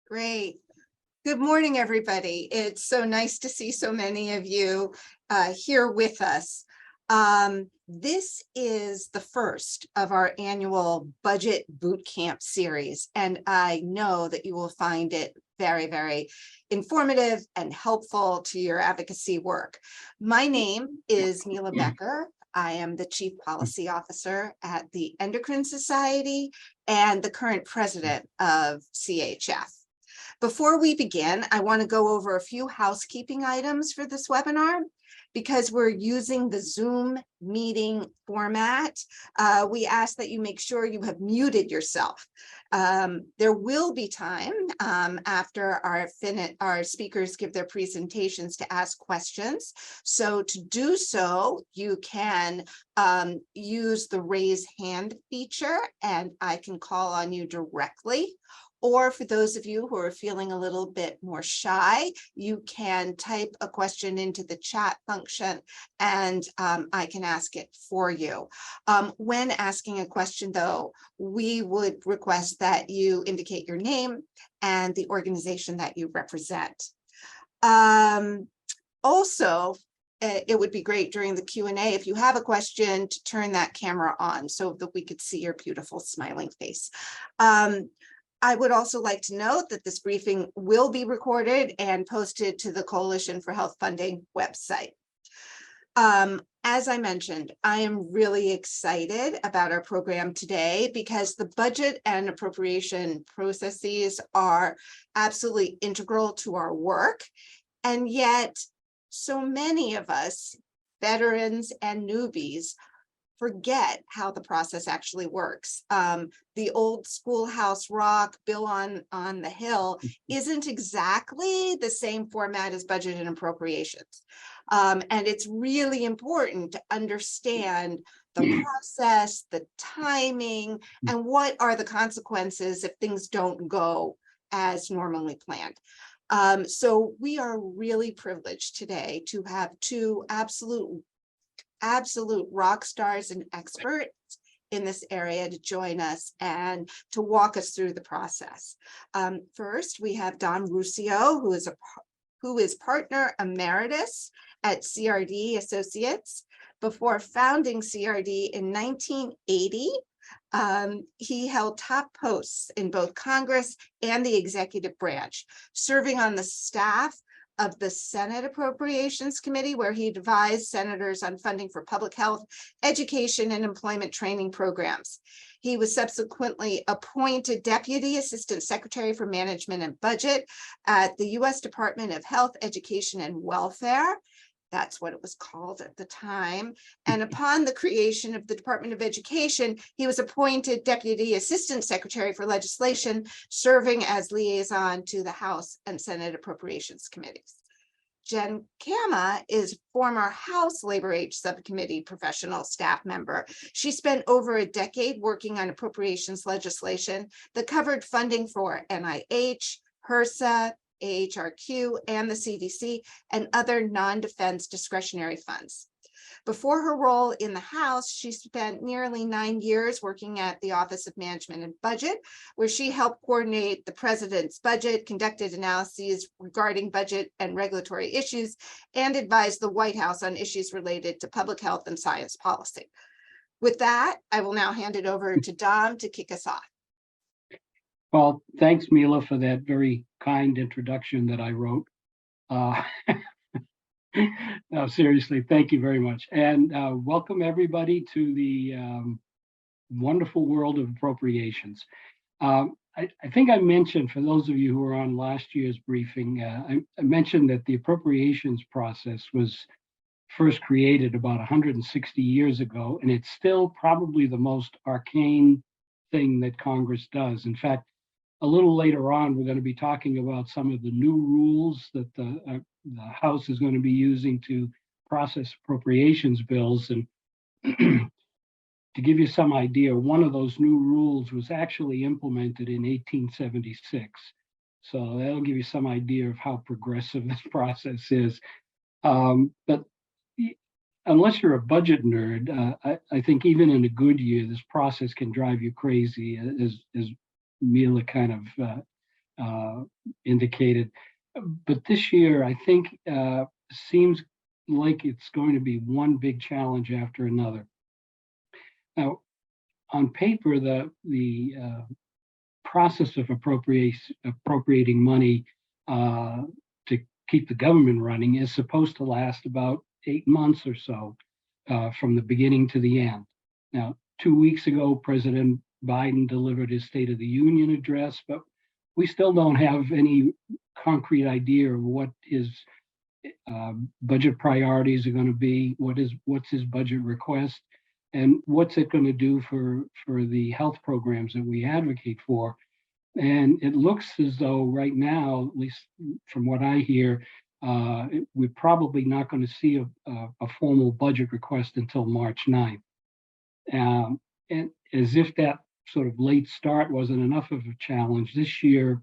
Great. Good morning, everybody. It's so nice to see so many of you here with us. This is the first of our annual Budget Bootcamp series, and I know that you will find it very, very informative and helpful to your advocacy work. My name is Mila Becker. I am the Chief Policy Officer at the Endocrine Society and the current president of CHF. Before we begin, I want to go over a few housekeeping items for this webinar. Because we're using the Zoom meeting format, we ask that you make sure you have muted yourself. There will be time after our speakers give their presentations to ask questions. So to do so, you can use the raise hand feature and I can call on you directly. Or for those of you who are feeling a little bit more shy, you can type a question into the chat function and I can ask it for you. When asking a question, though, we would request that you indicate your name and the organization that you represent. Also, it would be great during the Q&A if you have a question to turn that camera on so that we could see your beautiful smiling face. I would also like to note that this briefing will be recorded and posted to the Coalition for Health Funding website. As I mentioned, I am really excited about our program today because the budget and appropriation processes are absolutely integral to our work. And yet, so many of us, veterans and newbies, forget how the process actually works. The old schoolhouse rock, Bill on the Hill, isn't exactly the same format as budget and appropriations. And it's really important to understand the process, the timing, and what are the consequences if things don't go as normally planned. So we are really privileged today to have two absolute rock stars and experts in this area to join us and to walk us through the process. First, we have Don Ruscio, who is partner emeritus at CRD Associates. Before founding CRD in 1980, he held top posts in both Congress and the executive branch, serving on the staff of the Senate Appropriations Committee, where he advised senators on funding for public health, education, and employment training programs. He was subsequently appointed Deputy Assistant Secretary for Management and Budget at the U.S. Department of Health, Education, and Welfare. That's what it was called at the time. And upon the creation of the Department of Education, he was appointed Deputy Assistant Secretary for Legislation, serving as liaison to the House and Senate Appropriations Committees. Jen Kama is former House Labor Age Subcommittee professional staff member. She spent over a decade working on appropriations legislation that covered funding for NIH, HRSA, AHRQ, and the CDC, and other non-defense discretionary funds. Before her role in the House, she spent nearly 9 years working at the Office of Management and Budget, where she helped coordinate the president's budget, conducted analyses regarding budget and regulatory issues, and advised the White House on issues related to public health and science policy. With that, I will now hand it over to Dom to kick us off. Well, thanks, Mila, for that very kind introduction that I wrote. No, seriously, thank you very much. And welcome everybody to the wonderful world of appropriations. I think I mentioned, for those of you who were on last year's briefing, I mentioned that the appropriations process was first created about 160 years ago, and it's still probably the most arcane thing that Congress does. In fact, a little later on, we're going to be talking about some of the new rules that the House is going to be using to process appropriations bills. And to give you some idea, one of those new rules was actually implemented in 1876. So that'll give you some idea of how progressive this process is. But unless you're a budget nerd, I think even in a good year, this process can drive you crazy, as Mila kind of indicated. But this year, I think, seems like it's going to be one big challenge after another. Now, on paper, the process of appropriating money to keep the government running is supposed to last about 8 months or so, from the beginning to the end. Now, 2 weeks ago, President Biden delivered his State of the Union address, but we still don't have any concrete idea of what his budget priorities are going to be, what's his budget request, and what's it going to do for the health programs that we advocate for. And it looks as though right now, at least from what I hear, we're probably not going to see a formal budget request until March 9th. And as if that sort of late start wasn't enough of a challenge, this year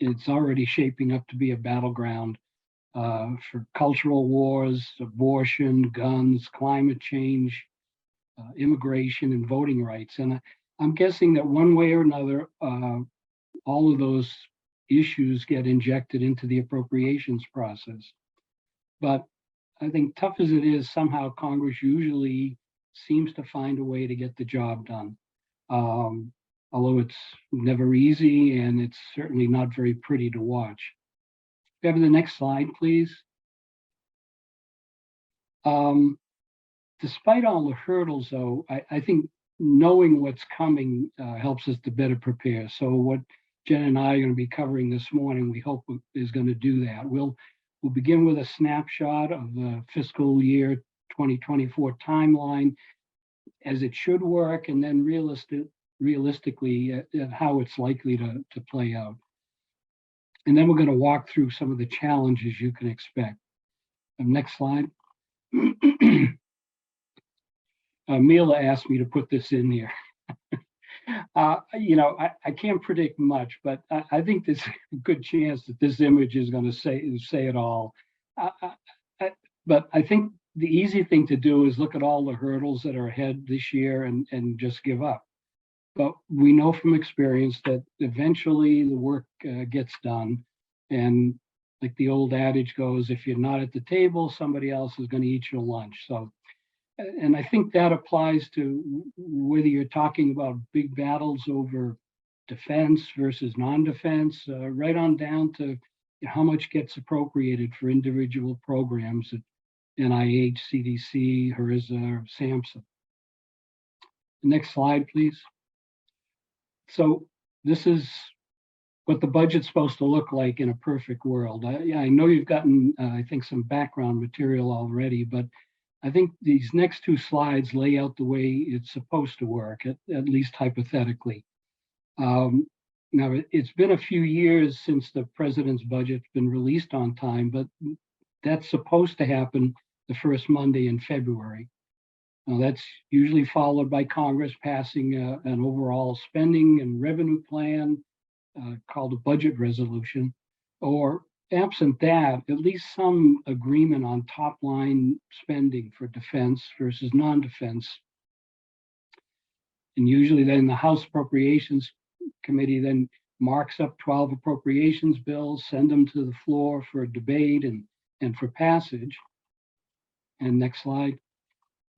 it's already shaping up to be a battleground for cultural wars, abortion, guns, climate change, immigration, and voting rights. And I'm guessing that one way or another, all of those issues get injected into the appropriations process. But I think tough as it is, somehow Congress usually seems to find a way to get the job done. Although it's never easy and it's certainly not very pretty to watch. Have the next slide, please. Despite all the hurdles, though, I think knowing what's coming helps us to better prepare. So what Jen and I are going to be covering this morning, we hope is going to do that. We'll begin with a snapshot of the fiscal year 2024 timeline as it should work, and then realistically at how it's likely to play out. And then we're going to walk through some of the challenges you can expect. Next slide. Mila asked me to put this in here. I can't predict much, but I think there's a good chance that this image is going to say it all. But I think the easy thing to do is look at all the hurdles that are ahead this year and just give up. But we know from experience that eventually the work gets done. And like the old adage goes, if you're not at the table, somebody else is going to eat your lunch. So, and I think that applies to whether you're talking about big battles over defense versus non-defense, right on down to how much gets appropriated for individual programs at NIH, CDC, HRSA, SAMHSA. Next slide, please. So this is what the budget's supposed to look like in a perfect world. I know you've gotten, I think, some background material already, but I think these next two slides lay out the way it's supposed to work, at least hypothetically. Now, it's been a few years since the president's budget's been released on time, but that's supposed to happen the first Monday in February. Now, that's usually followed by Congress passing an overall spending and revenue plan called a budget resolution, or absent that, at least some agreement on top line spending for defense versus non-defense. And usually then the House Appropriations Committee then marks up 12 appropriations bills, send them to the floor for a debate and for passage. And next slide.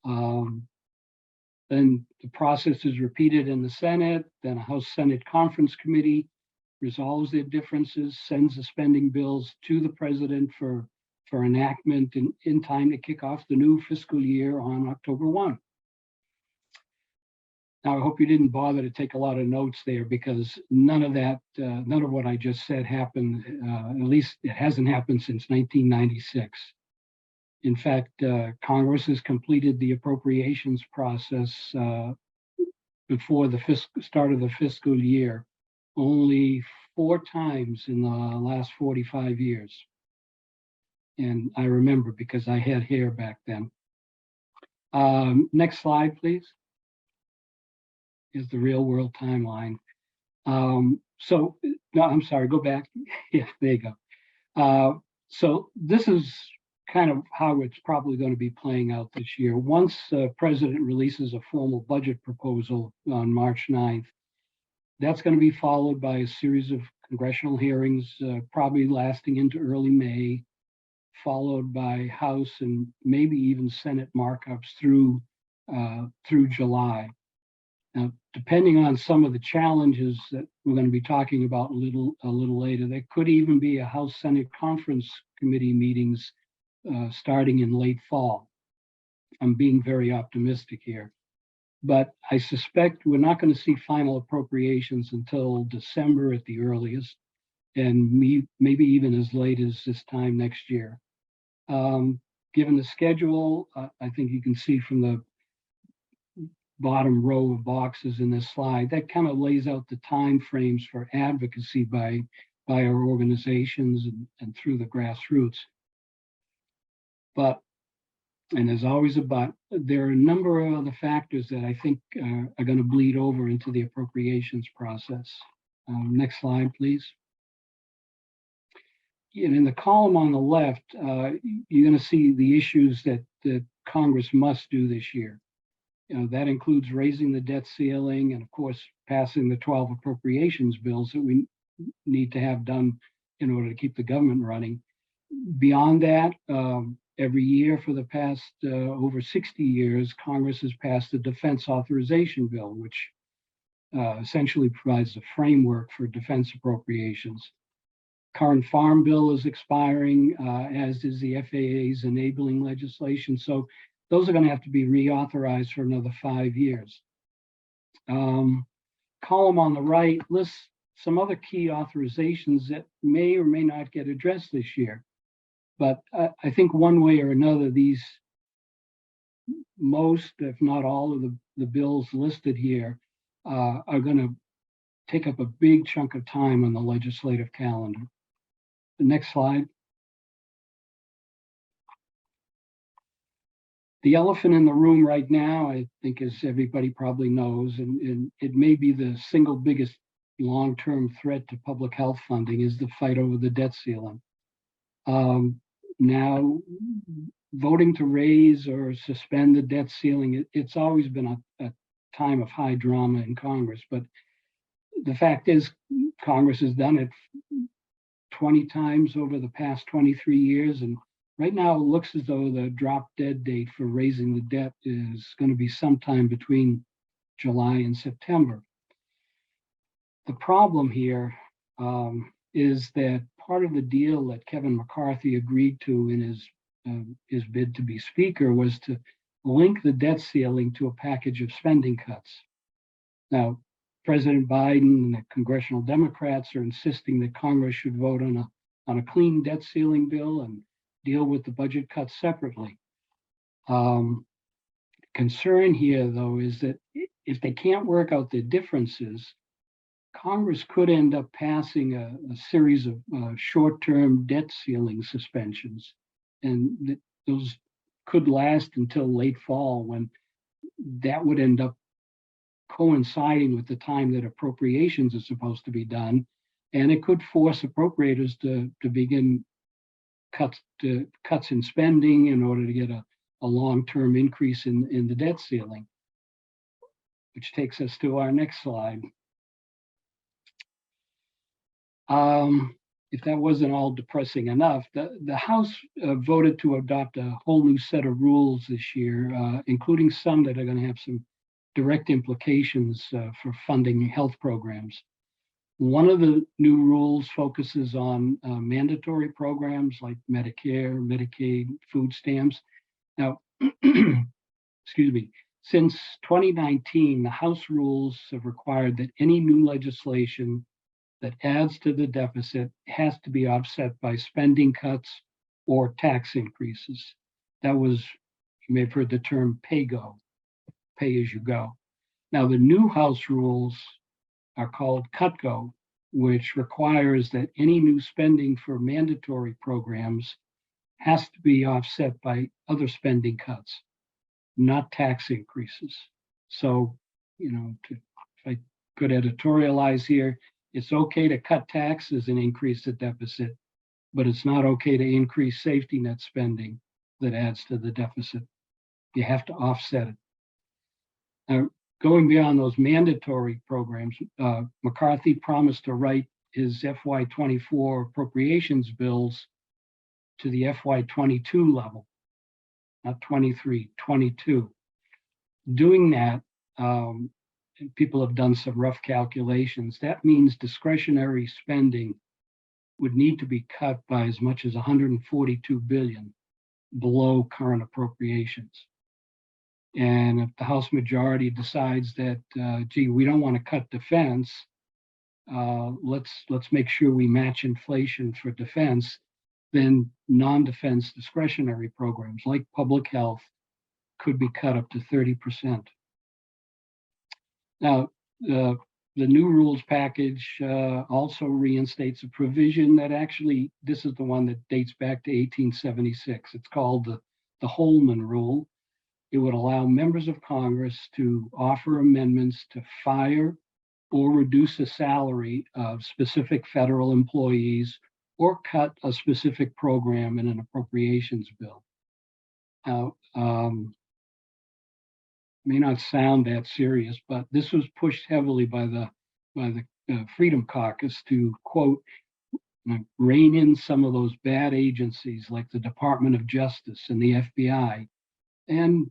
Then the process is repeated in the Senate, then a House Senate Conference Committee resolves their differences, sends the spending bills to the president for enactment in time to kick off the new fiscal year on October 1. Now, I hope you didn't bother to take a lot of notes there, because none of what I just said happened, at least it hasn't happened since 1996. In fact, Congress has completed the appropriations process before the start of the fiscal year only 4 times in the last 45 years. And I remember because I had hair back then. Next slide, please. Is the real world timeline. So, no, I'm sorry, go back. Yeah, there you go. So this is kind of how it's probably going to be playing out this year. Once the president releases a formal budget proposal on March 9th, that's going to be followed by a series of congressional hearings, probably lasting into early May, followed by House and maybe even Senate markups through July. Now, depending on some of the challenges that we're going to be talking about a little later, there could even be a House Senate Conference Committee meetings starting in late fall. I'm being very optimistic here, but I suspect we're not going to see final appropriations until December at the earliest, and maybe even as late as this time next year. Given the schedule, I think you can see from the bottom row of boxes in this slide, that kind of lays out the time frames for advocacy by our organizations and through the grassroots. But, and there's always a but, there are a number of other factors that I think are going to bleed over into the appropriations process. Next slide, please. And in the column on the left, you're going to see the issues that Congress must do this year. That includes raising the debt ceiling and, of course, passing the 12 appropriations bills that we need to have done in order to keep the government running. Beyond that, every year for the past over 60 years, Congress has passed the Defense Authorization Bill, which essentially provides the framework for defense appropriations. Current Farm Bill is expiring, as is the FAA's enabling legislation. So those are going to have to be reauthorized for another 5 years. Column on the right lists some other key authorizations that may or may not get addressed this year. But I think one way or another, these most, if not all of the bills listed here are going to take up a big chunk of time on the legislative calendar. The next slide. The elephant in the room right now, I think, as everybody probably knows, and it may be the single biggest long-term threat to public health funding, is the fight over the debt ceiling. Now, voting to raise or suspend the debt ceiling, it's always been a time of high drama in Congress, but the fact is Congress has done it 20 times over the past 23 years, and right now it looks as though the drop dead date for raising the debt is going to be sometime between July and September. The problem here is that part of the deal that Kevin McCarthy agreed to in his bid to be speaker was to link the debt ceiling to a package of spending cuts. Now, President Biden and the congressional Democrats are insisting that Congress should vote on a clean debt ceiling bill and deal with the budget cuts separately. Concern here, though, is that if they can't work out the differences, Congress could end up passing a series of short-term debt ceiling suspensions, and those could last until late fall, when that would end up coinciding with the time that appropriations are supposed to be done, and it could force appropriators to begin cuts in spending in order to get a long-term increase in the debt ceiling, which takes us to our next slide. If that wasn't all depressing enough, the House voted to adopt a whole new set of rules this year, including some that are going to have some direct implications for funding health programs. One of the new rules focuses on mandatory programs like Medicare, Medicaid, food stamps. Now, excuse me, since 2019, the House rules have required that any new legislation that adds to the deficit has to be offset by spending cuts or tax increases. That was, you may have heard the term pay-go, pay as you go. Now, the new House rules are called cut-go, which requires that any new spending for mandatory programs has to be offset by other spending cuts, not tax increases. So, if I could editorialize here, it's okay to cut taxes and increase the deficit, but it's not okay to increase safety net spending that adds to the deficit. You have to offset it. Now, going beyond those mandatory programs, McCarthy promised to write his FY24 appropriations bills to the FY22 level, not 23, 22. Doing that, people have done some rough calculations. That means discretionary spending would need to be cut by as much as 142 billion below current appropriations. And if the House majority decides that, gee, we don't want to cut defense, let's make sure we match inflation for defense, then non-defense discretionary programs like public health could be cut up to 30%. Now, the new rules package also reinstates a provision that actually, this is the one that dates back to 1876. It's called the Holman Rule. It would allow members of Congress to offer amendments to fire or reduce the salary of specific federal employees or cut a specific program in an appropriations bill. Now, may not sound that serious, but this was pushed heavily by the Freedom Caucus to, quote, rein in some of those bad agencies like the Department of Justice and the FBI, and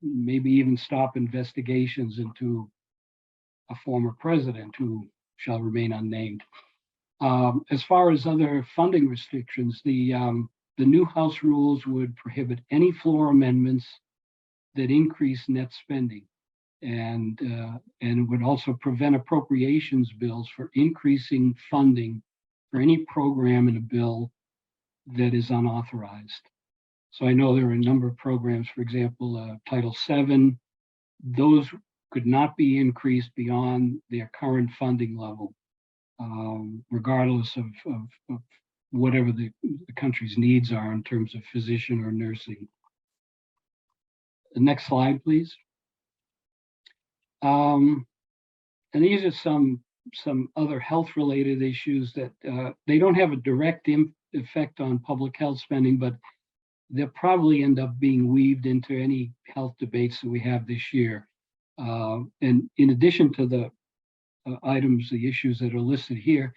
maybe even stop investigations into a former president who shall remain unnamed. As far as other funding restrictions, the new House rules would prohibit any floor amendments that increase net spending, and it would also prevent appropriations bills for increasing funding for any program in a bill that is unauthorized. So I know there are a number of programs, for example, Title VII, those could not be increased beyond their current funding level, regardless of whatever the country's needs are in terms of physician or nursing. The next slide, please. And these are some other health-related issues that they don't have a direct effect on public health spending, but they'll probably end up being weaved into any health debates that we have this year. And in addition to the items, the issues that are listed here,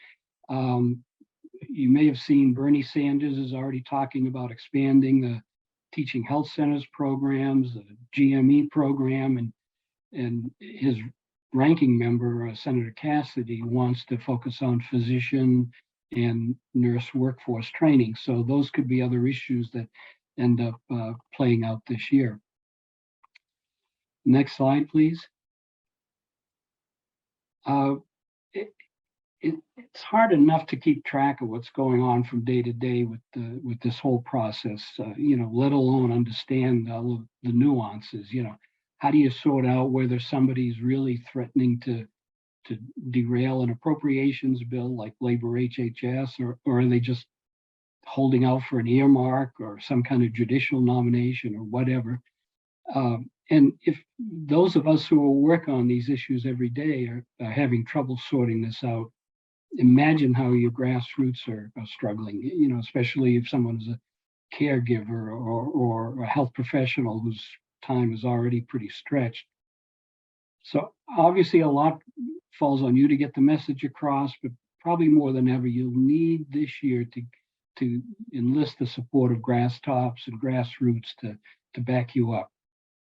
you may have seen Bernie Sanders is already talking about expanding the teaching health centers programs, the GME program, and his ranking member, Senator Cassidy, wants to focus on physician and nurse workforce training. So those could be other issues that end up playing out this year. Next slide, please. It's hard enough to keep track of what's going on from day to day with this whole process, let alone understand all of the nuances. How do you sort out whether somebody's really threatening to derail an appropriations bill like labor HHS, or are they just holding out for an earmark or some kind of judicial nomination or whatever? And if those of us who work on these issues every day are having trouble sorting this out, imagine how your grassroots are struggling, especially if someone is a caregiver or a health professional whose time is already pretty stretched. So obviously a lot falls on you to get the message across, but probably more than ever, you'll need this year to enlist the support of grass tops and grassroots to back you up.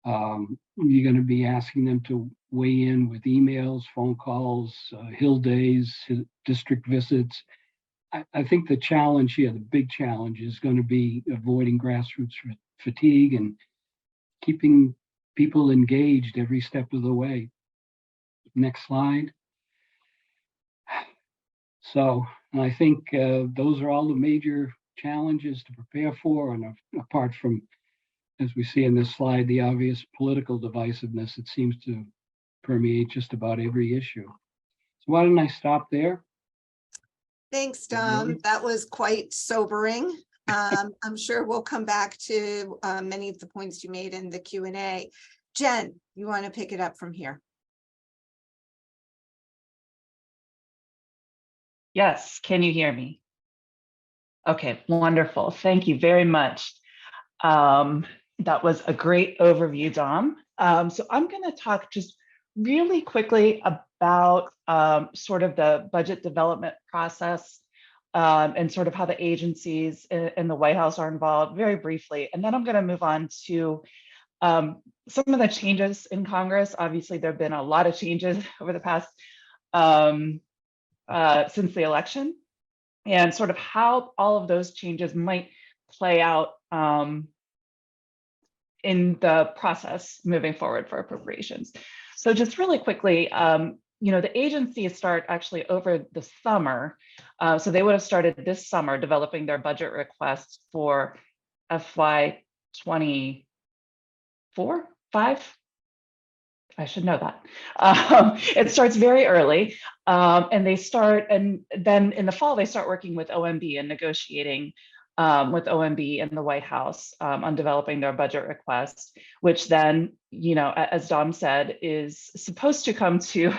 You're going to be asking them to weigh in with emails, phone calls, Hill days, district visits. I think the challenge here, the big challenge, is going to be avoiding grassroots fatigue and keeping people engaged every step of the way. Next slide. So I think those are all the major challenges to prepare for, and apart from, as we see in this slide, the obvious political divisiveness that seems to permeate just about every issue. So why don't I stop there? Thanks, Tom. Really? That was quite sobering. I'm sure we'll come back to many of the points you made in the Q&A. Jen, you want to pick it up from here? Yes, can you hear me? Okay, wonderful. Thank you very much. That was a great overview, Dom. So I'm going to talk just really quickly about sort of the budget development process and sort of how the agencies in the White House are involved very briefly. And then I'm going to move on to some of the changes in Congress. Obviously, there have been a lot of changes over the past since the election, and sort of how all of those changes might play out in the process moving forward for appropriations. So just really quickly, the agencies start actually over the summer. So they would have started this summer developing their budget requests for FY24, 5. I should know that. It starts very early, and then in the fall, they start working with OMB and negotiating with OMB and the White House on developing their budget requests, which then, as Dom said, is supposed to come to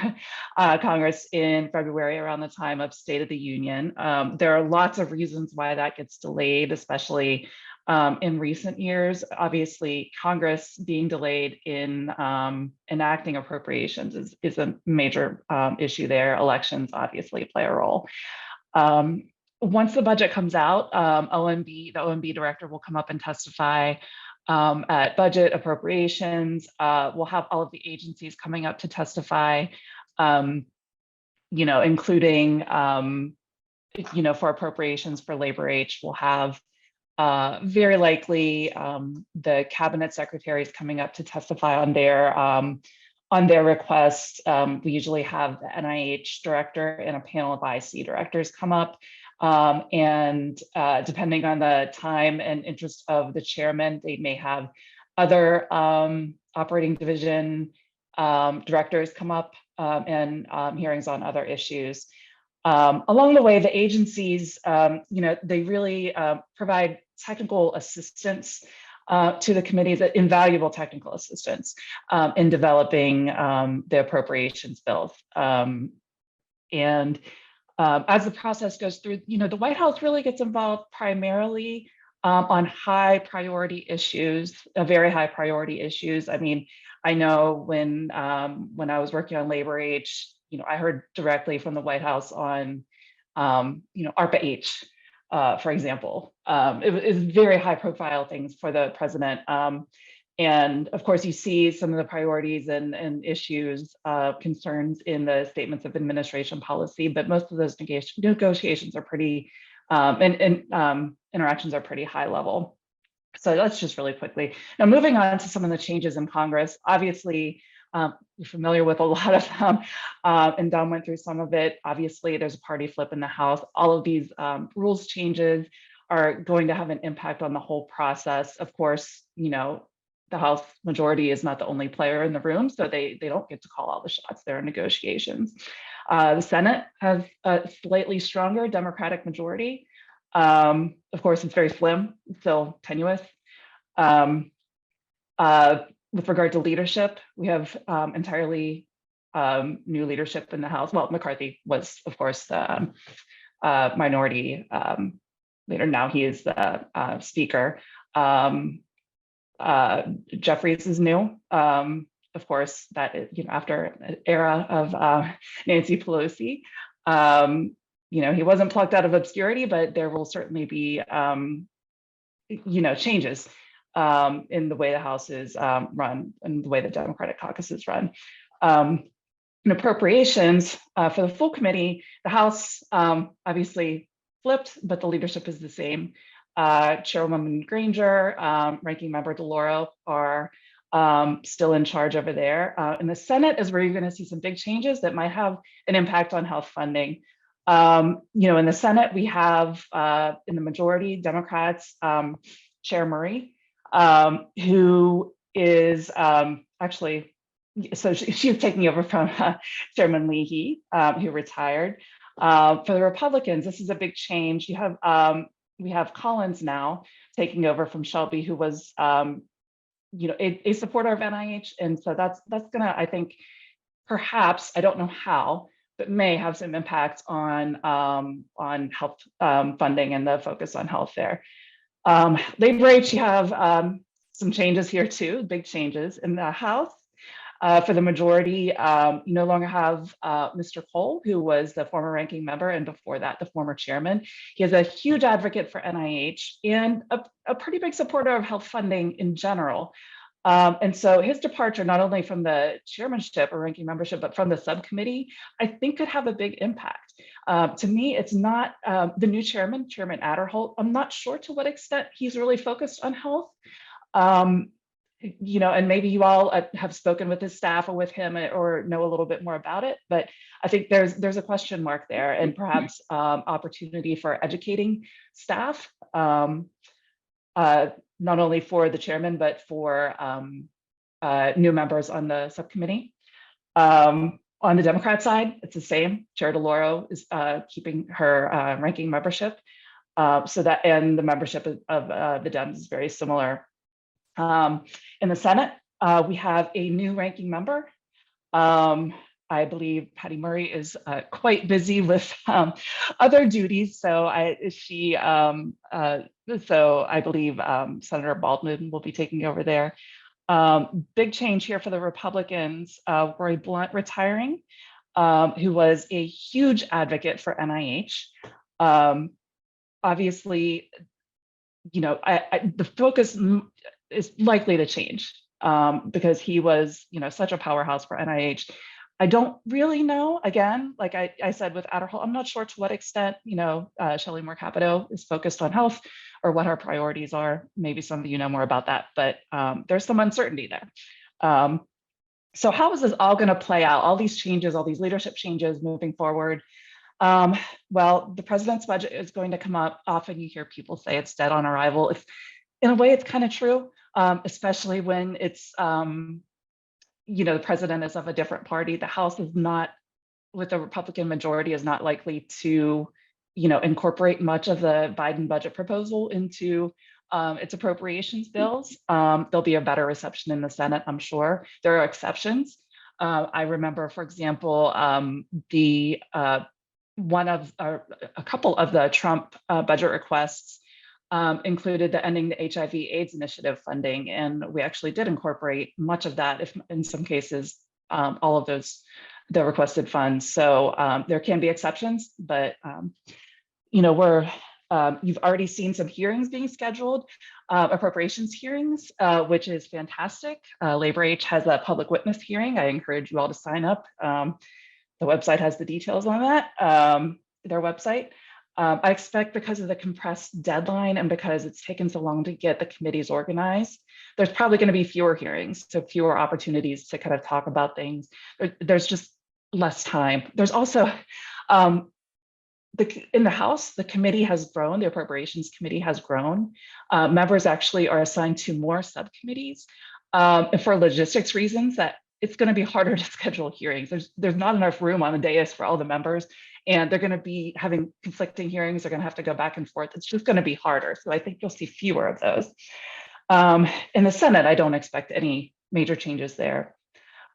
Congress in February around the time of State of the Union. There are lots of reasons why that gets delayed, especially in recent years. Obviously, Congress being delayed in enacting appropriations is a major issue there. Elections obviously play a role. Once the budget comes out, the OMB director will come up and testify at budget appropriations. We'll have all of the agencies coming up to testify, including, for appropriations for Labor H, we'll have very likely the cabinet secretaries coming up to testify on their request. We usually have the NIH director and a panel of IC directors come up. And depending on the time and interest of the chairman, they may have other operating division directors come up and hearings on other issues. Along the way, the agencies, they really provide technical assistance to the committees, invaluable technical assistance in developing the appropriations bills. As the process goes through, the White House really gets involved primarily on high priority issues, very high priority issues. I mean, I know when I was working on Labor H, I heard directly from the White House on, ARPA H, for example. It was very high profile things for the president. And of course, you see some of the priorities and issues, concerns in the statements of administration policy, but most of those negotiations are pretty, interactions are pretty high level. So that's just really quickly. Now, moving on to some of the changes in Congress, obviously, you're familiar with a lot of them, and Don went through some of it. Obviously, there's a party flip in the House. All of these rules changes are going to have an impact on the whole process. Of course, the House majority is not the only player in the room, so they don't get to call all the shots. There are negotiations. The Senate has a slightly stronger Democratic majority. Of course, it's very slim, still tenuous. With regard to leadership, we have entirely new leadership in the House. Well, McCarthy was, of course, minority leader. Now he is the Speaker. Jeffries is new. Of course, that is, after an era of Nancy Pelosi. He wasn't plucked out of obscurity, but there will certainly be, changes in the way the House is run and the way the Democratic caucus is run. In appropriations for the full committee, the House obviously flipped, but the leadership is the same. Chairwoman Granger, Ranking Member DeLauro are still in charge over there. In the Senate is where you're going to see some big changes that might have an impact on health funding. In the Senate, we have in the majority Democrats, Chair Murray, who is actually, so she's taking over from Chairman Leahy, who retired. For the Republicans, this is a big change. We have Collins now taking over from Shelby, who was, a supporter of NIH, and so that's gonna, I think, perhaps, I don't know how, but may have some impact on health funding and the focus on health there. Labor H, you have some changes here too, big changes in the House. For the majority, you no longer have Mr. Cole, who was the former ranking member, and before that, the former chairman. He is a huge advocate for NIH and a pretty big supporter of health funding in general. And so his departure, not only from the chairmanship or ranking membership, but from the subcommittee, I think could have a big impact. To me, it's not the new chairman, Chairman Adderholt. I'm not sure to what extent he's really focused on health. You know, and maybe you all have spoken with his staff or with him or know a little bit more about it, but I think there's a question mark there, and perhaps opportunity for educating staff, not only for the chairman, but for new members on the subcommittee. On the Democrat side, it's the same. Chair DeLauro is keeping her ranking membership, so that, and the membership of the Dems is very similar. In the Senate, we have a new ranking member. I believe Patty Murray is quite busy with other duties, so I believe Senator Baldwin will be taking over there. Big change here for the Republicans. Roy Blunt retiring, who was a huge advocate for NIH. Obviously, you know, the focus is likely to change because he was, you know, such a powerhouse for NIH. I don't really know, again, like I said with Adderholt, I'm not sure to what extent, you know, Shelley Moore Capito is focused on health or what her priorities are. Maybe some of you know more about that, but there's some uncertainty there. So how is this all going to play out? All these changes, all these leadership changes moving forward. Well, the president's budget is going to come up. Often you hear people say it's dead on arrival. In a way, it's kind of true, especially when it's, you know, the president is of a different party. The House is not, with the Republican majority, is not likely to, you know, incorporate much of the Biden budget proposal into its appropriations bills. There'll be a better reception in the Senate, I'm sure. There are exceptions. I remember, for example, a couple of the Trump budget requests included the ending the HIV/AIDS initiative funding, and we actually did incorporate much of that, if in some cases, all of the requested funds. So there can be exceptions, but you know, you've already seen some hearings being scheduled, appropriations hearings, which is fantastic. Labor H has a public witness hearing. I encourage you all to sign up. The website has the details on that, their website. I expect, because of the compressed deadline and because it's taken so long to get the committees organized, there's probably going to be fewer hearings, so fewer opportunities to kind of talk about things. There's just less time. There's also, in the House, the committee has grown, the Appropriations Committee has grown. Members actually are assigned to more subcommittees, and for logistics reasons, that it's going to be harder to schedule hearings. There's not enough room on the dais for all the members, and they're going to be having conflicting hearings. They're going to have to go back and forth. It's just going to be harder. So I think you'll see fewer of those. In the Senate, I don't expect any major changes there.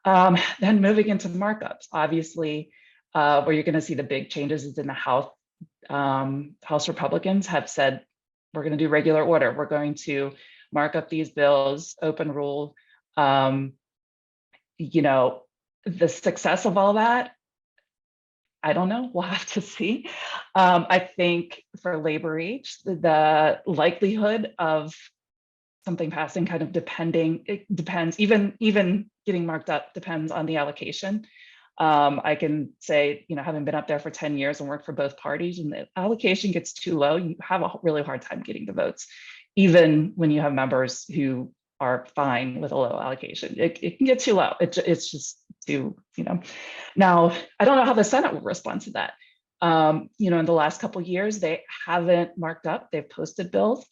Then moving into markups, obviously, where you're going to see the big changes is in the House. House Republicans have said, we're going to do regular order. We're going to mark up these bills, open rule. You know, the success of all that, I don't know, we'll have to see. I think for Labor H, the likelihood of something passing kind of it depends, even getting marked up depends on the allocation. I can say, you know, having been up there for 10 years and worked for both parties, and the allocation gets too low, you have a really hard time getting the votes, even when you have members who are fine with a low allocation. It can get too low. It's just too, you know. Now, I don't know how the Senate will respond to that. You know, in the last couple of years, they haven't marked up, they've posted bills.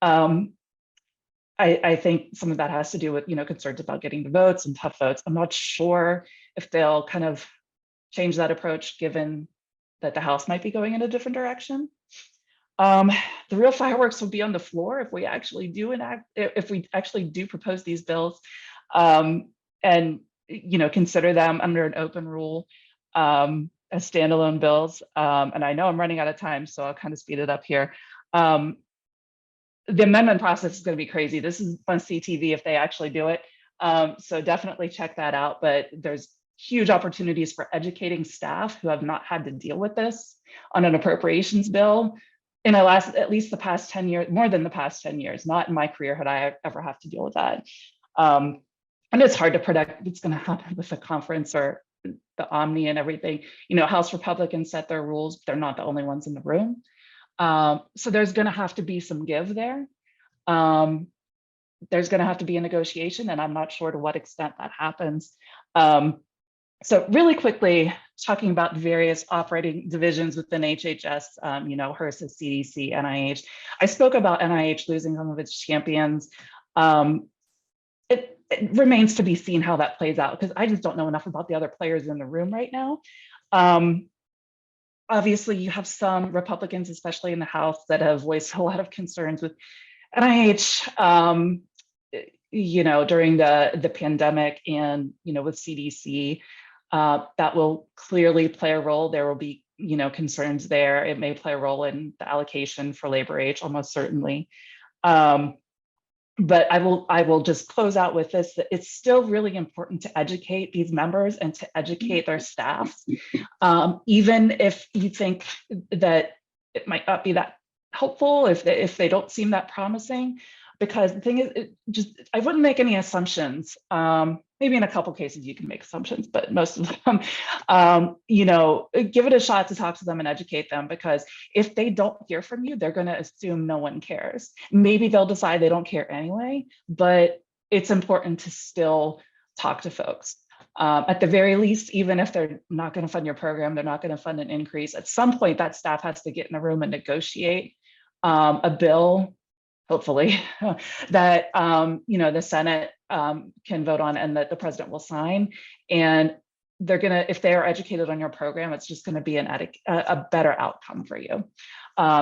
I think some of that has to do with, you know, concerns about getting the votes and tough votes. I'm not sure if they'll kind of change that approach, given that the House might be going in a different direction. The real fireworks will be on the floor if we actually do propose these bills, and, you know, consider them under an open rule as standalone bills. And I know I'm running out of time, so I'll kind of speed it up here. The amendment process is going to be crazy. This is on CTV if they actually do it. So definitely check that out. But there's huge opportunities for educating staff who have not had to deal with this on an appropriations bill in at least the past 10 years, more than the past 10 years. Not in my career had I ever have to deal with that. And it's hard to predict what's going to happen with the conference or the Omni and everything. You know, House Republicans set their rules. They're not the only ones in the room. So there's going to have to be some give there. There's going to have to be a negotiation, and I'm not sure to what extent that happens. So really quickly, talking about various operating divisions within HHS, you know, HRSA, CDC, NIH. I spoke about NIH losing some of its champions. It remains to be seen how that plays out, because I just don't know enough about the other players in the room right now. Obviously, you have some Republicans, especially in the House, that have voiced a lot of concerns with NIH, you know, during the pandemic, and, you know, with CDC, that will clearly play a role. There will be, you know, concerns there. It may play a role in the allocation for labor age, almost certainly. But I will just close out with this, that it's still really important to educate these members and to educate their staffs, even if you think that it might not be that helpful, if they don't seem that promising. Because the thing is, I wouldn't make any assumptions. Maybe in a couple cases you can make assumptions, but most of them, you know, give it a shot to talk to them and educate them, because if they don't hear from you, they're going to assume no one cares. Maybe they'll decide they don't care anyway, but it's important to still talk to folks. At the very least, even if they're not going to fund your program, they're not going to fund an increase, at some point that staff has to get in a room and negotiate a bill, hopefully, that you know, the Senate can vote on and that the president will sign. And they're gonna, if they are educated on your program, it's just gonna be a better outcome for you.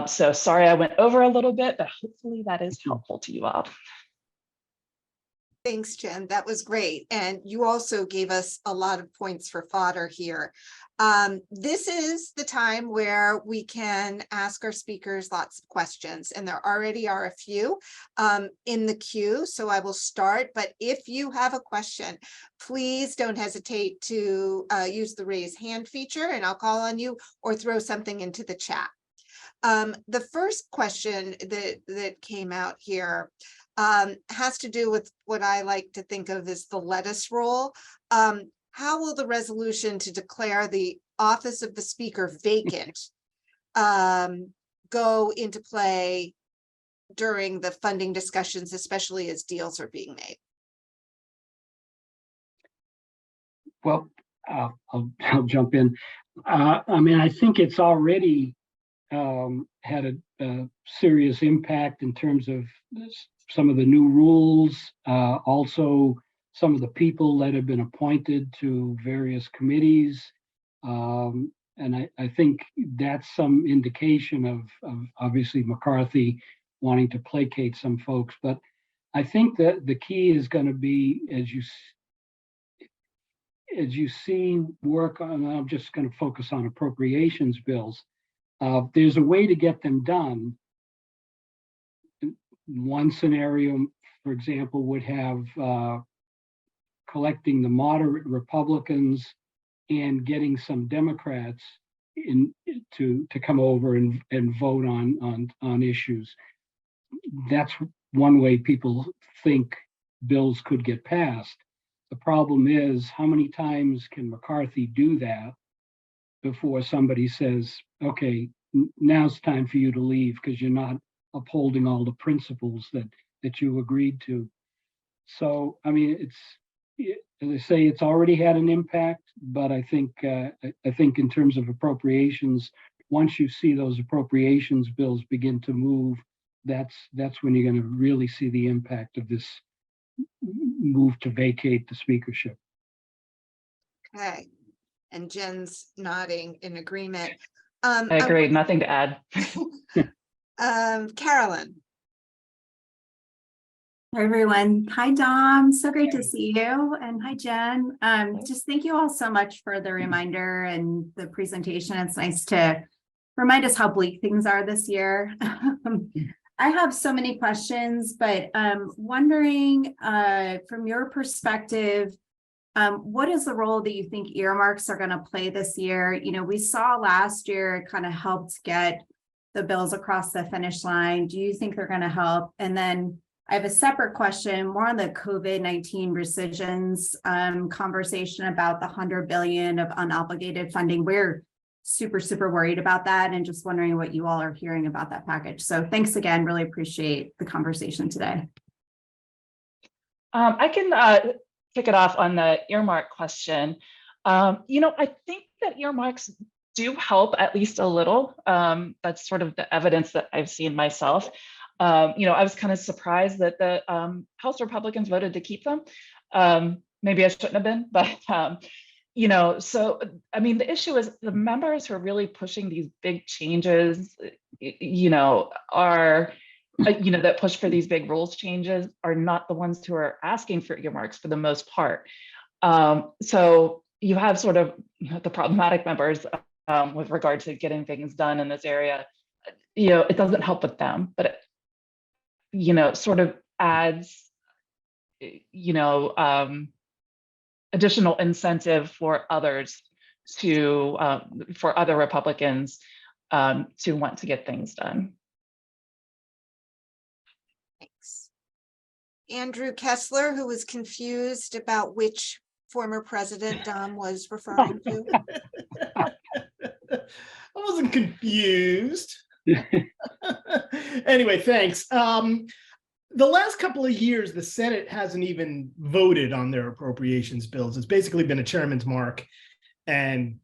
So sorry I went over a little bit, but hopefully that is helpful to you all. Thanks, Jen. That was great. And you also gave us a lot of points for fodder here. This is the time where we can ask our speakers lots of questions, and there already are a few in the queue. So I will start, but if you have a question, please don't hesitate to use the raise hand feature and I'll call on you, or throw something into the chat. The first question that came out here has to do with what I like to think of as the lettuce roll. How will the resolution to declare the office of the speaker vacant go into play during the funding discussions, especially as deals are being made? Well, I'll jump in. I mean, I think it's already had a serious impact in terms of some of the new rules, also some of the people that have been appointed to various committees. And I think that's some indication of obviously McCarthy wanting to placate some folks. But I think that the key is going to be, as you see work on, I'm just going to focus on appropriations bills. There's a way to get them done. One scenario, for example, would have collecting the moderate Republicans and getting some Democrats to come over and vote on issues. That's one way people think bills could get passed. The problem is, how many times can McCarthy do that before somebody says, okay, now's time for you to leave because you're not upholding all the principles that you agreed to. So, I mean, as I say, it's already had an impact, but I think in terms of appropriations, once you see those appropriations bills begin to move, that's when you're going to really see the impact of this move to vacate the speakership. Okay, and Jen's nodding in agreement. I agree, nothing to add. Carolyn. Hi, everyone. Hi, Dom. So great to see you. And hi, Jen. Just thank you all so much for the reminder and the presentation. It's nice to remind us how bleak things are this year. I have so many questions, but wondering from your perspective, what is the role that you think earmarks are going to play this year? You know, we saw last year it kind of helped get the bills across the finish line. Do you think they're going to help? And then I have a separate question, more on the COVID-19 rescissions conversation about the $100 billion of unobligated funding. We're super worried about that and just wondering what you all are hearing about that package. So thanks again, really appreciate the conversation today. I can kick it off on the earmark question. You know, I think that earmarks do help at least a little. That's sort of the evidence that I've seen myself. You know, I was kind of surprised that the House Republicans voted to keep them. Maybe I shouldn't have been, but you know, so I mean, the issue is the members who are really pushing these big changes, you know, are you know, that push for these big rules changes are not the ones who are asking for earmarks for the most part. So you have sort of, you know, the problematic members with regard to getting things done in this area. You know, it doesn't help with them, but it, you know, sort of adds, you know, additional incentive for others to, for other Republicans to want to get things done. Thanks. Andrew Kessler, who was confused about which former president Dom was referring to. I wasn't confused. Anyway, thanks. The last couple of years, the Senate hasn't even voted on their appropriations bills. It's basically been a chairman's mark, and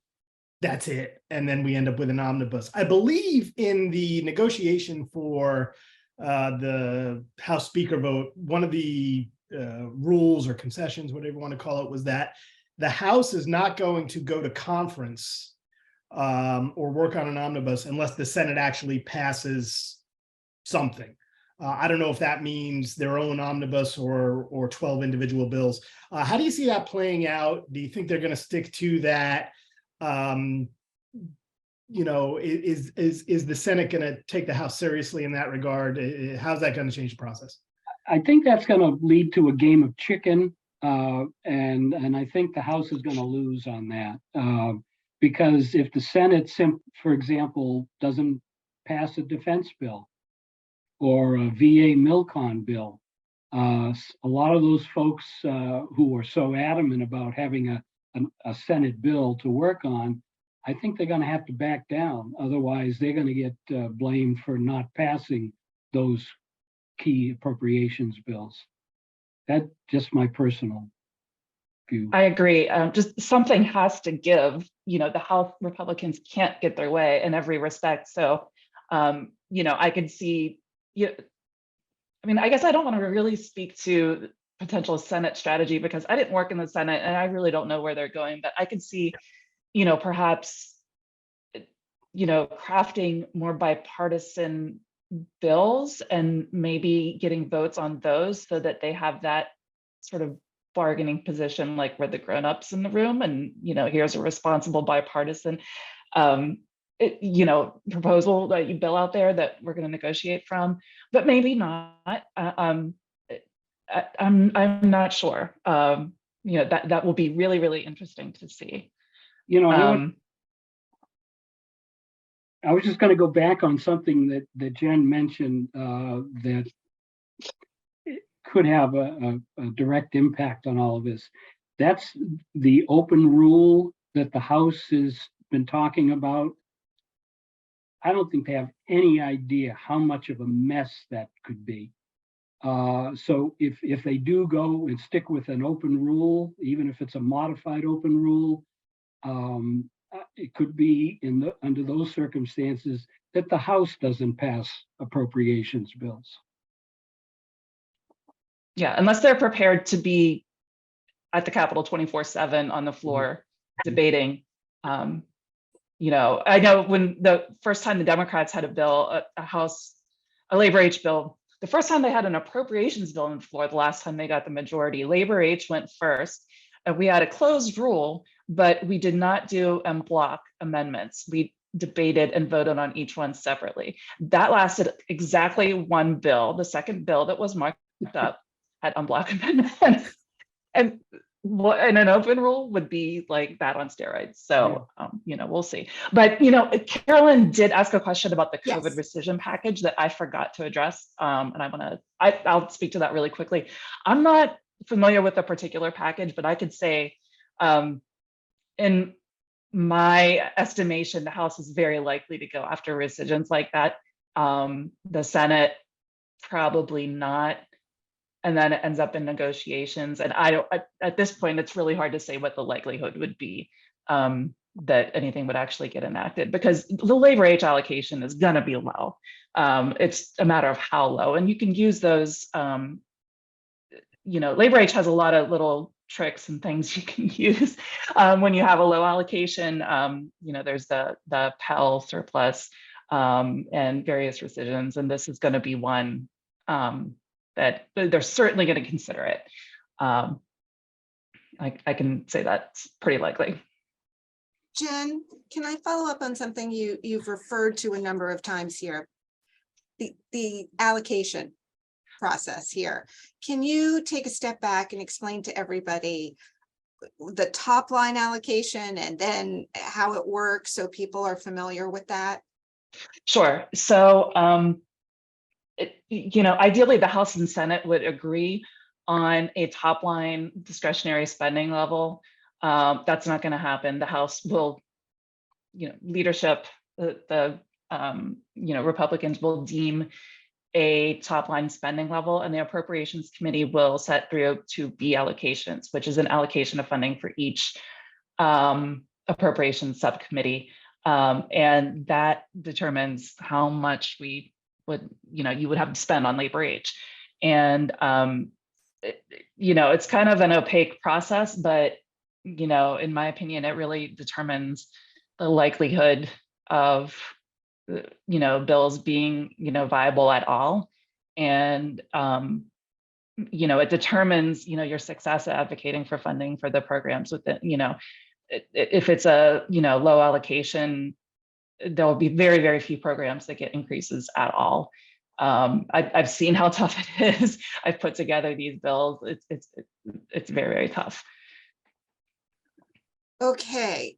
that's it. And then we end up with an omnibus. I believe in the negotiation for the House Speaker vote, one of the rules or concessions, whatever you want to call it, was that the House is not going to go to conference or work on an omnibus unless the Senate actually passes something. I don't know if that means their own omnibus or 12 individual bills. How do you see that playing out? Do you think they're going to stick to that? You know, is the Senate going to take the House seriously in that regard? How's that going to change the process? I think that's going to lead to a game of chicken, and I think the House is going to lose on that because if the Senate, for example, doesn't pass a defense bill or a VA Milcon bill, a lot of those folks who are so adamant about having a Senate bill to work on, I think they're going to have to back down. Otherwise, they're going to get blamed for not passing those key appropriations bills. That's just my personal view. I agree. Just something has to give. You know, the House Republicans can't get their way in every respect. So, you know, I could see. I mean, I guess I don't want to really speak to potential Senate strategy because I didn't work in the Senate and I really don't know where they're going. But I could see, you know, perhaps, you know, crafting more bipartisan bills and maybe getting votes on those so that they have that sort of bargaining position, like we're the grown-ups in the room and, you know, here's a responsible bipartisan you know, proposal that you bill out there that we're going to negotiate from, but maybe not. I'm not sure. You know, that will be really interesting to see. You know, I was just going to go back on something that Jen mentioned that could have a direct impact on all of this. That's the open rule that the House has been talking about. I don't think they have any idea how much of a mess that could be. So if they do go and stick with an open rule, even if it's a modified open rule, it could be under those circumstances that the House doesn't pass appropriations bills. Yeah, unless they're prepared to be at the Capitol 24/7 on the floor debating. You know, I know when the first time the Democrats had a bill, a labor H bill, the first time they had an appropriations bill on the floor, the last time they got the majority, labor H went first. And we had a closed rule, but we did not do en bloc amendments. We debated and voted on each one separately. That lasted exactly one bill. The second bill that was marked up had unblock amendment. And what in an open rule would be like that on steroids. So, we'll see. But, Carolyn did ask a question about the COVID Yes. rescission package that I forgot to address. And I'll speak to that really quickly. I'm not familiar with the particular package, but I could say, in my estimation, the House is very likely to go after rescissions like that. The Senate, probably not. And then it ends up in negotiations. And at this point, it's really hard to say what the likelihood would be that anything would actually get enacted, because the labor age allocation is going to be low. It's a matter of how low. And you can use those, labor age has a lot of little tricks and things you can use when you have a low allocation. There's the Pell surplus and various rescissions. And this is going to be one that they're certainly going to consider it. I can say that's pretty likely. Jen, can I follow up on something you've referred to a number of times here? The allocation process here. Can you take a step back and explain to everybody the top line allocation and then how it works so people are familiar with that? Sure. So, ideally the House and Senate would agree on a top line discretionary spending level. That's not going to happen. The House will, leadership, the Republicans will deem a top line spending level, and the Appropriations Committee will set 302B allocations, which is an allocation of funding for each appropriations subcommittee. And that determines how much we would, you would have to spend on labor age. And, it's kind of an opaque process, but, in my opinion, it really determines the likelihood of, bills being, viable at all. And, it determines, your success at advocating for funding for the programs within, if it's a, low allocation, there will be very, very few programs that get increases at all. I've seen how tough it is. I've put together these bills. It's very, very tough. Okay,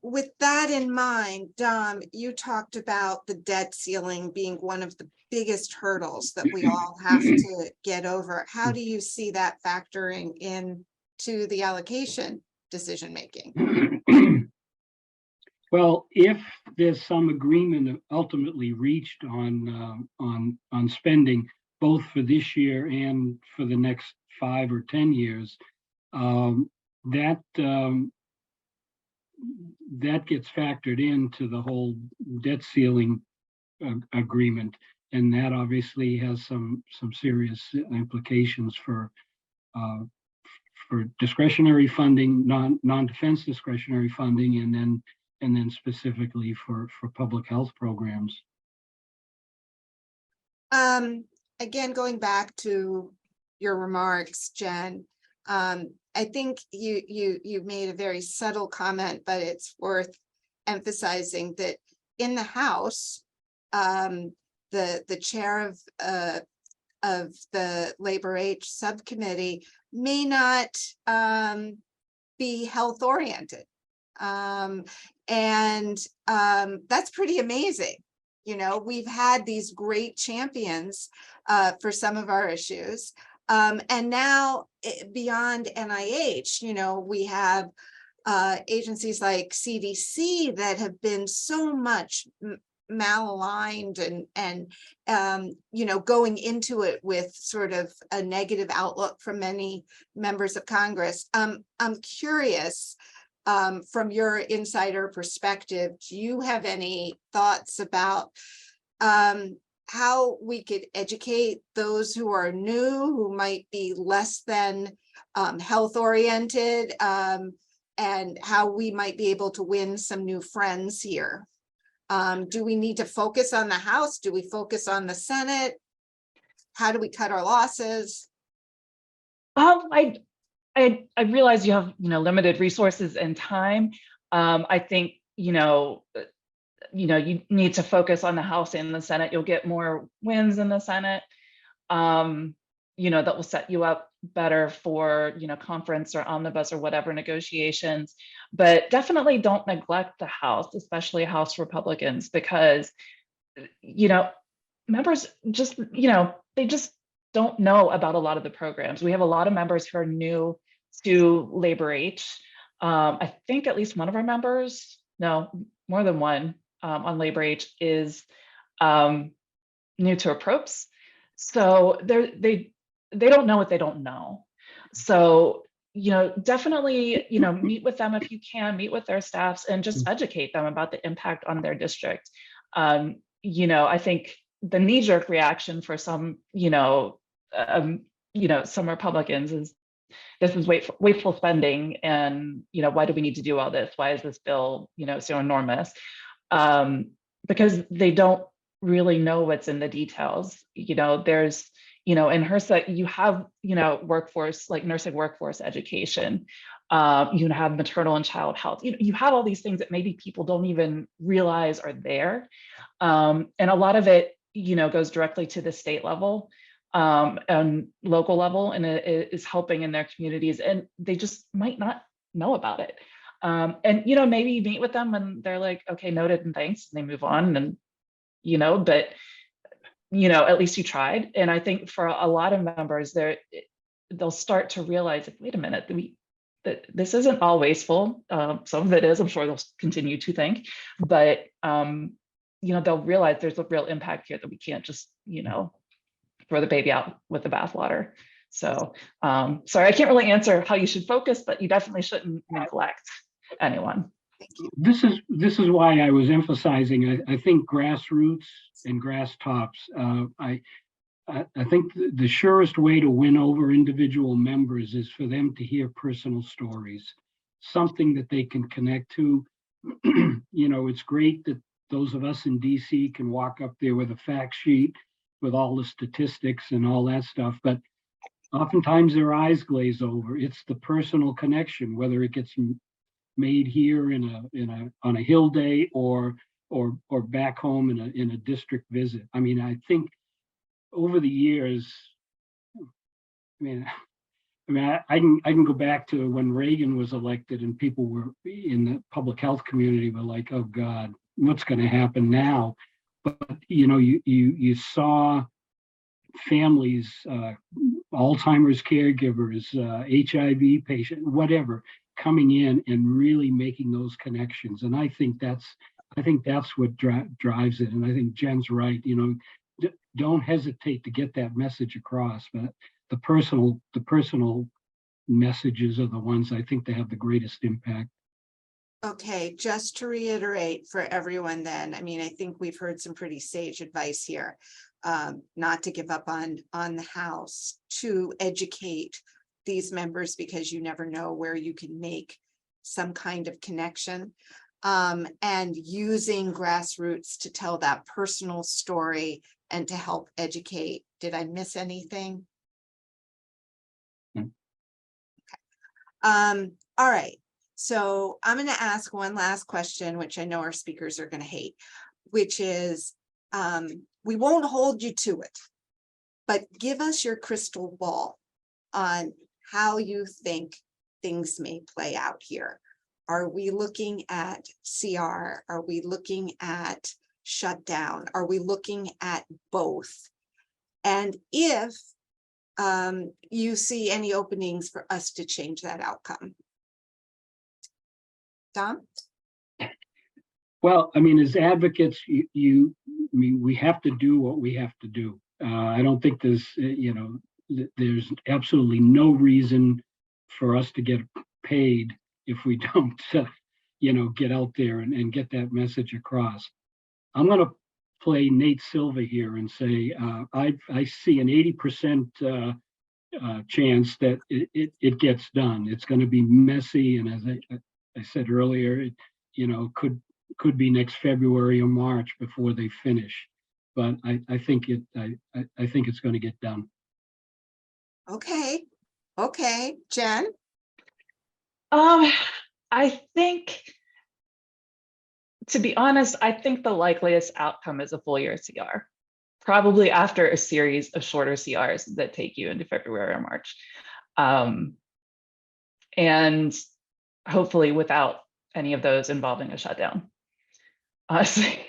with that in mind, Dom, you talked about the debt ceiling being one of the biggest hurdles that we all have to get over. How do you see that factoring into the allocation decision making? Well, if there's some agreement ultimately reached on spending, both for this year and for the next 5 or 10 years, that gets factored into the whole debt ceiling agreement, and that obviously has some serious implications for discretionary funding, non-defense discretionary funding, and then specifically for public health programs. Again, going back to your remarks, Jen, I think you made a very subtle comment, but it's worth emphasizing that in the House, the chair of the Labor Age Subcommittee may not be health oriented. And that's pretty amazing. We've had these great champions for some of our issues. And now beyond NIH, we have agencies like CDC that have been so much malaligned and going into it with sort of a negative outlook from many members of Congress. I'm curious, from your insider perspective, do you have any thoughts about how we could educate those who are new, who might be less than health oriented, and how we might be able to win some new friends here? Do we need to focus on the House? Do we focus on the Senate? How do we cut our losses? I realize you have limited resources and time. I think you need to focus on the House and the Senate. You'll get more wins in the Senate. That will set you up better for, conference or omnibus or whatever negotiations. But definitely don't neglect the House, especially House Republicans, because, members just, they just don't know about a lot of the programs. We have a lot of members who are new to Labor H. I think at least one of our members, no, more than one, on Labor H is new to approps. So they don't know what they don't know. So, definitely, meet with them if you can, meet with their staffs and just educate them about the impact on their district. I think the knee-jerk reaction for some, some Republicans is, this is wasteful spending, and why do we need to do all this? Why is this bill so enormous? Because they don't really know what's in the details. There's in HRSA, you have workforce, like nursing workforce education. You have maternal and child health. You have all these things that maybe people don't even realize are there, and a lot of it goes directly to the state level and local level, and it is helping in their communities, and they just might not know about it. And maybe you meet with them and they're like, okay, noted and thanks, and they move on, and but at least you tried. And I think for a lot of members, they'll start to realize, wait a minute, that this isn't all wasteful. Some of it is, I'm sure they'll continue to think, but they'll realize there's a real impact here, that we can't just throw the baby out with the bathwater. So sorry, I can't really answer how you should focus, but you definitely shouldn't neglect anyone. Thank you. This is why I was emphasizing, I think grassroots and grass tops. I think the surest way to win over individual members is for them to hear personal stories, something that they can connect to. It's great that those of us in DC can walk up there with a fact sheet with all the statistics and all that stuff, but oftentimes their eyes glaze over. It's the personal connection, whether it gets made here on a Hill day or back home in a district visit. I mean, I think over the years, I can go back to when Reagan was elected and people were in the public health community were like, oh God, what's going to happen now? But you saw families, Alzheimer's caregivers, HIV patient, whatever, coming in and really making those connections. And I think that's what drives it. And I think Jen's right. Don't hesitate to get that message across. But the personal messages are the ones I think they have the greatest impact. Okay, just to reiterate for everyone then, I think we've heard some pretty sage advice here. Not to give up on the House, to educate these members, because you never know where you can make some kind of connection, and using grassroots to tell that personal story and to help educate. Did I miss anything? No. Okay. All right. So I'm going to ask one last question, which I know our speakers are going to hate, which is, we won't hold you to it, but give us your crystal ball on how you think things may play out here. Are we looking at CR? Are we looking at shutdown? Are we looking at both? And if you see any openings for us to change that outcome? Tom? Well, as advocates, we have to do what we have to do. I don't think there's absolutely no reason for us to get paid if we don't, get out there and get that message across. I'm going to play Nate Silva here and say, I see an 80% chance that it gets done. It's going to be messy. And as I said earlier, it, could be next February or March before they finish, but I think it's going to get done. Okay. Jen? I think to be honest, I think the likeliest outcome is a full year CR, probably after a series of shorter CRs that take you into February or March. And hopefully without any of those involving a shutdown. Honestly,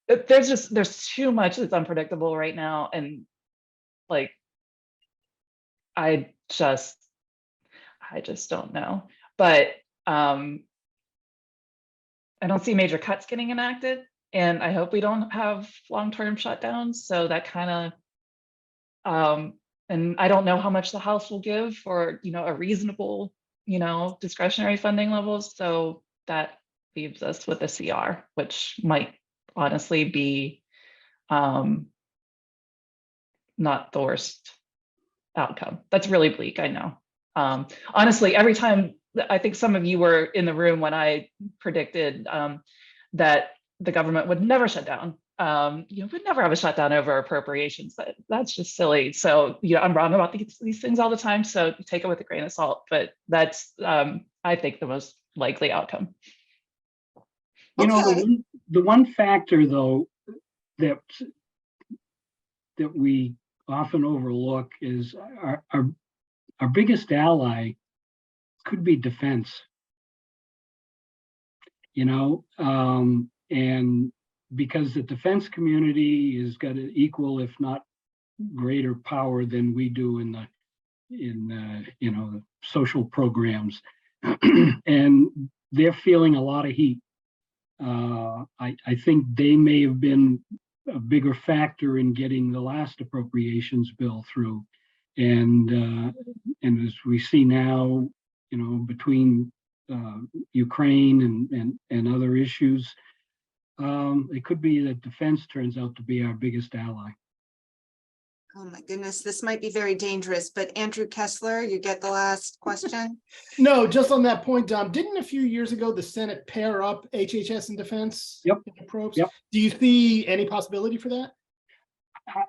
there's too much that's unpredictable right now. And like, I just don't know. But I don't see major cuts getting enacted, and I hope we don't have long-term shutdowns. So that kind of, and I don't know how much the House will give for, a reasonable, discretionary funding levels. So that leaves us with a CR, which might honestly be not the worst outcome. That's really bleak, I know. Honestly, every time, I think some of you were in the room when I predicted that the government would never shut down. We'd never have a shutdown over appropriations, but that's just silly. So, I'm wrong about these things all the time. So take it with a grain of salt, but that's, I think, the most likely outcome. Okay. The one factor though that we often overlook is our biggest ally could be defense. And because the defense community has got an equal, if not greater, power than we do in the social programs, and they're feeling a lot of heat. I think they may have been a bigger factor in getting the last appropriations bill through, and as we see now, between Ukraine and other issues, it could be that defense turns out to be our biggest ally. Oh my goodness, this might be very dangerous, but Andrew Kessler, you get the last question. No, just on that point, Dom, didn't a few years ago the Senate pair up HHS and defense? Yep. Probes? Yep. Do you see any possibility for that?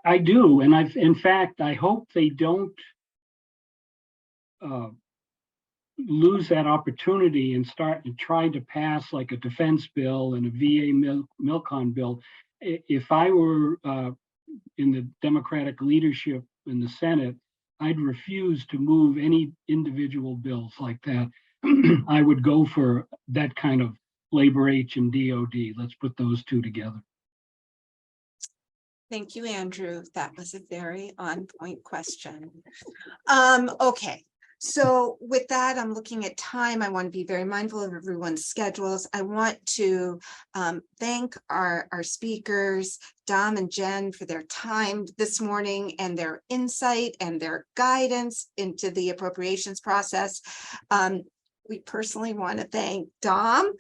I do, and in fact, I hope they don't lose that opportunity and start to try to pass like a defense bill and a VA Milcon bill. If I were in the Democratic leadership in the Senate, I'd refuse to move any individual bills like that. I would go for that kind of labor H and DOD. Let's put those two together. Thank you, Andrew. That was a very on-point question. Okay. So with that, I'm looking at time. I want to be very mindful of everyone's schedules. I want to thank our speakers, Dom and Jen, for their time this morning and their insight and their guidance into the appropriations process. We personally want to thank Dom,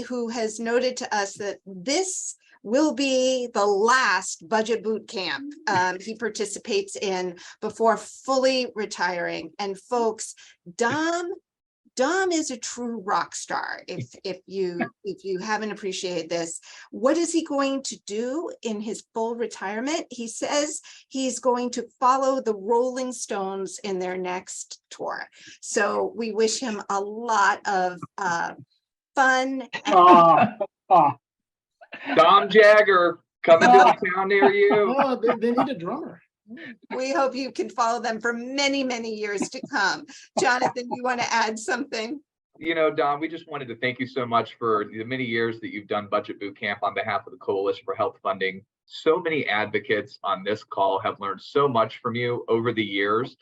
who has noted to us that this will be the last budget boot camp he participates in before fully retiring. And folks, Dom is a true rock star. If you haven't appreciated this, what is he going to do in his full retirement? He says he's going to follow the Rolling Stones in their next tour. So we wish him a lot of fun. Dom Jagger coming to a town near you. Oh, they need a drummer. We hope you can follow them for many, many years to come. Jonathan, you want to add something? Dom, we just wanted to thank you so much for the many years that you've done Budget Boot Camp on behalf of the Coalition for Health Funding. So many advocates on this call have learned so much from you over the years.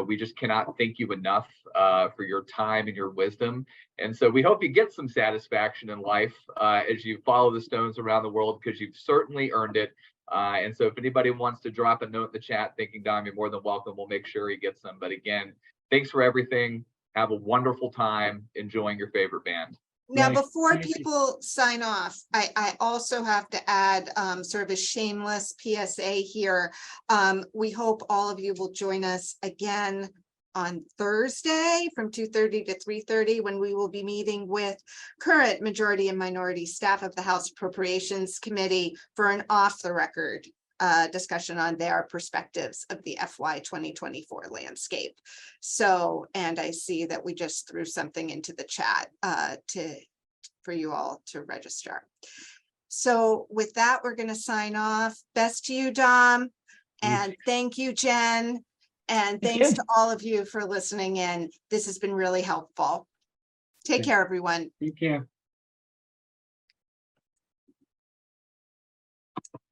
We just cannot thank you enough for your time and your wisdom. And so we hope you get some satisfaction in life as you follow the Stones around the world, because you've certainly earned it. And so if anybody wants to drop a note in the chat thinking, Dom, you're more than welcome, we'll make sure he gets them. But again, thanks for everything. Have a wonderful time enjoying your favorite band. Now, before people sign off, I also have to add sort of a shameless PSA here. We hope all of you will join us again on Thursday from 2:30 to 3:30, when we will be meeting with current majority and minority staff of the House Appropriations Committee for an off-the-record discussion on their perspectives of the FY 2024 landscape. So, and I see that we just threw something into the chat for you all to register. So with that, we're going to sign off. Best to you, Dom. And thank you, Jen. And Thank thanks you. to all of you for listening in. This has been really helpful. Take care, everyone. Take care.